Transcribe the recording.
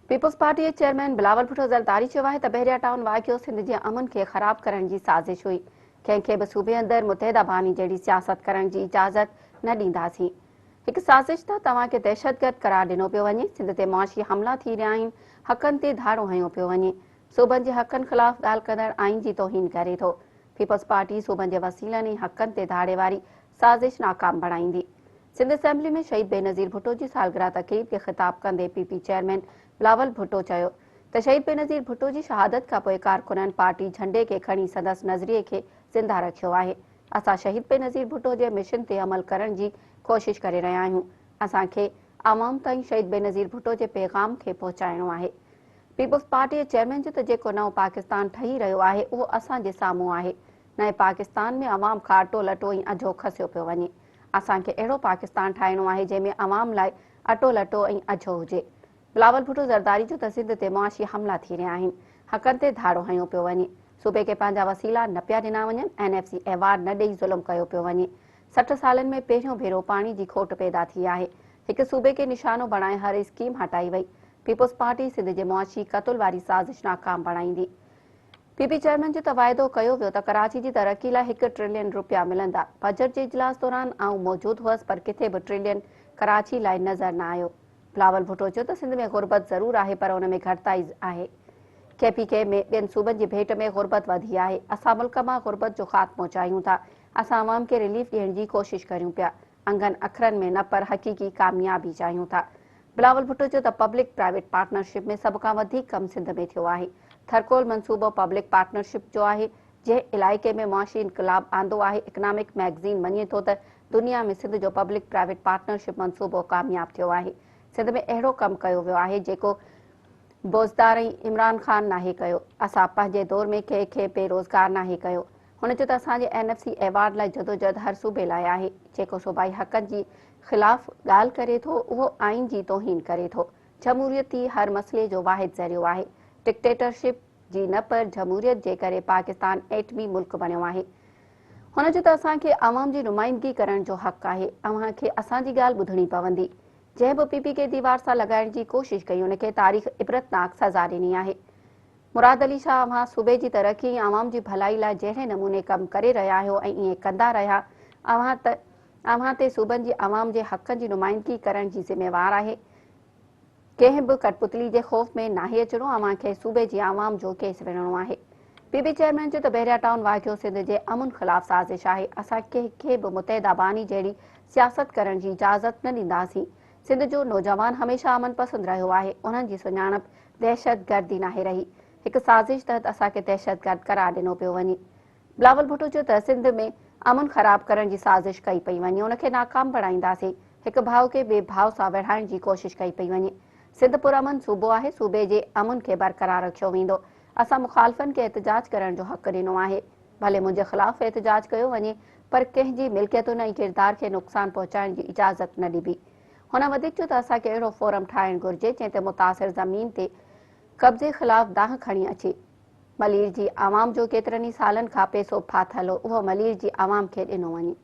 Peoples party जे chairman Bilawal Bhutto Zardari चयो आहे त बहरिया टाउन वाक़ियो सिंध जे अमन खे ख़राब करण जी साज़िश हुई। कंहिंखे बि सूबे अंदरि मुतहदा बानी जहिड़ी सियासत करण जी इजाज़त न ॾींदासीं। हिकु साज़िश त तव्हांखे दहशतगर्द करार ॾिनो पियो वञे। सिंध ते मुआशी हमला थी रहिया आहिनि, हक़नि ते धाड़ो हयो पियो वञे। सूबनि जे हक़नि ख़िलाफ़ ॻाल्हि कंदड़ आइन जी तौहीन करे थो। पीपल्स पार्टी सूबनि जे वसीलनि ऐं हक़नि ते धाड़े वारी साज़िश नाकाम बणाईंदी। सिंध असेंबली में शहीद बेनज़ीर भुट्टो जी सालगिरह तक़रीब खे ख़िताब कंदे पीपी चेयरमैन बिलावल भुट्टो चयो त शहीद बेनज़ीर भुट्टो जी शहादत खां पोइ कारकुननि पार्टी झंडे खे खणी संदसि नज़रिए खे ज़िंदा रखियो आहे। असां शहीद बेनज़ीर भुट्टो जे मिशन ते अमल करण जी कोशिश करे रहिया आहियूं। असांखे आवाम ताईं शहीद बेनज़ीर भुट्टो जे पैगाम खे पहुचाइणो आहे। पीपल्स पार्टी जे चेयरमैन जो त जेको नओं पाकिस्तान ठही रहियो आहे उहो असांजे साम्हूं आहे। नए पाकिस्तान में अवाम खां अटो लटो ऐं अझो खसियो पियो वञे। असांखे अहिड़ो पाकिस्तान ठाहिणो आहे जंहिंमें अवाम लाइ अटो लटो ऐं अझो हुजे। बिलावल भुट्टो ज़रदारी जो त सिंध ते मुआशी हमला थी रहिया आहिनि, हक़नि ते धाड़ो हयो पियो वञे। सूबे खे पंहिंजा वसीला न पिया ॾिना वञनि, NFC अवार्ड न ॾेई ज़ुल्म कयो पियो वञे। 60 सालनि में पहिरियों भेरो पाणी जी खोट पैदा थी आहे। हिकु सूबे खे निशानो बणाए हर स्कीम हटाई वई। पीपल्स पार्टी सिंध जे मुआशी क़तल वारी साज़िश नाकाम बणाईंदी। पीपी चेयरमैन जो त वाइदो कयो वियो त कराची जी तरक़ी लाइ ₹1 ट्रिलियन मिलंदा। बजट जे इजलास दौरान आऊं मौजूदु हुअसि, पर किथे बि ट्रिलियन कराची लाइ नज़र न आयो। बिलावल भुट्टो चयो त सिंध में गुरबत ज़रूर आहे, पर उन में घटिताई आहे। KPK में ॿियनि सूबनि जी भेट में गुरबत वधी आहे। असां मुल्क मां गुरबत जो ख़ात्मो चाहियूं था। असां अवाम खे रिलीफ ॾियण जी कोशिश करियूं पिया। अंगनि अखरनि में न, पर हक़ीक़ी कामयाबी चाहियूं था। बिलावल भुट्टो चयो त पब्लिक प्राइवेट पार्टनरशिप में सभ खां वधीक कमु सिंध में थियो आहे। थरकोल मंसूबो पब्लिक पार्टनरशिप जो आहे, जंहिं इलाइक़े में मुआशी इनक़लाब आंदो आहे। इकनॉमिक मैगज़ीन मञे थो त दुनिया में सिंध जो पब्लिक प्राइवेट पार्टनरशिप मंसूबो कामयाबु थियो आहे। सिंध में अहिड़ो कमु कयो वियो आहे जेको बोज़दार ऐं इमरान ख़ान नाहे कयो। असां पंहिंजे दौर में कंहिंखे बेरोज़गार नाहे कयो। हुन चयो त असांजे NFC अवार्ड लाइ जदोजहद हर सूबे लाइ आहे। जेको सूबाई हक़नि जी ख़िलाफ़ ॻाल्हि करे थो उहो आइन जी तौहीन करे थो। जमहूरियत ई हर मसइले जो वाहिद ज़रियो आहे। डिक्टेटरशिप जी न, पर जमहूरियत जे करे पाकिस्तान एटमी मुल्क बणियो आहे। हुन चयो त असांखे अवाम जी नुमाइंदगी करण जो हक़ आहे। अव्हांखे असांजी ॻाल्हि ॿुधणी पवंदी। जंहिं बि पीपी खे दीवार सां लॻाइण जी कोशिश कई उनखे तारीख़ इबरतनाक सज़ा ॾिनी आहे। मुराद अली शाह, अव्हां सूबे जी तरक़ी ऐं अवाम जी भलाई लाइ जहिड़े नमूने कमु करे रहिया आहियो ऐं ईअं कंदा रहिया, अव्हां ते सूबनि जी अवाम जे हक़नि जी नुमाइंदगी करण जी ज़िम्मेवार आहे। कंहिं बि कठपुतली जे ख़ौफ़ में नाहे अचिणो। अव्हांखे सूबे जी अवाम जो केस विढ़णो आहे। पीपी चेयरमैन चयो त बहरिया टाउन वाक़ियो सिंध जे अमन ख़िलाफ़ साज़िश आहे। असां कंहिंखे बि मुतहदा बानी जहिड़ी सियासत करण जी इजाज़त न ॾींदासीं। सिंध जो नौजवान हमेशह अमन पसंद रहियो आहे। उन्हनि जी सुञाणप दहशतगर्दी नाहे रही। हिकु साज़िश तहत असांखे दहशतगर्द करार ॾिनो पियो वञे। बिलावल भुट्टो चयो त सिंध में अमन ख़राब करण जी साज़िश कई पई वञे, उनखे नाकाम बणाईंदासीं। हिकु भाउ खे ॿिए भाउ सां विढ़ाइण जी कोशिश कई पई वञे। सिंध पुरअमन सूबो आहे। सूबे जे अमन खे बरक़रार रखियो वेंदो। असां मुख़ालिफ़नि खे एहतिजाज करण जो हक़ ॾिनो आहे। भले मुंहिंजे ख़िलाफ़ एहतिजाज कयो वञे, पर कंहिंजी मिल्कियतुनि ऐं किरदार खे नुक़सान पहुचाइण जी इजाज़त न ॾिबी। हुन वधीक चयो त असांखे अहिड़ो फोरम ठाहिणु घुर्जे जंहिं ते मुतासिर ज़मीन ते कब्ज़े ख़िलाफ़ दांह खणी अचे। मलीर जी आवाम जो केतिरनि ई सालनि खां पैसो फाथल हो, उहो मलीर जी आवाम खे ॾिनो वञे।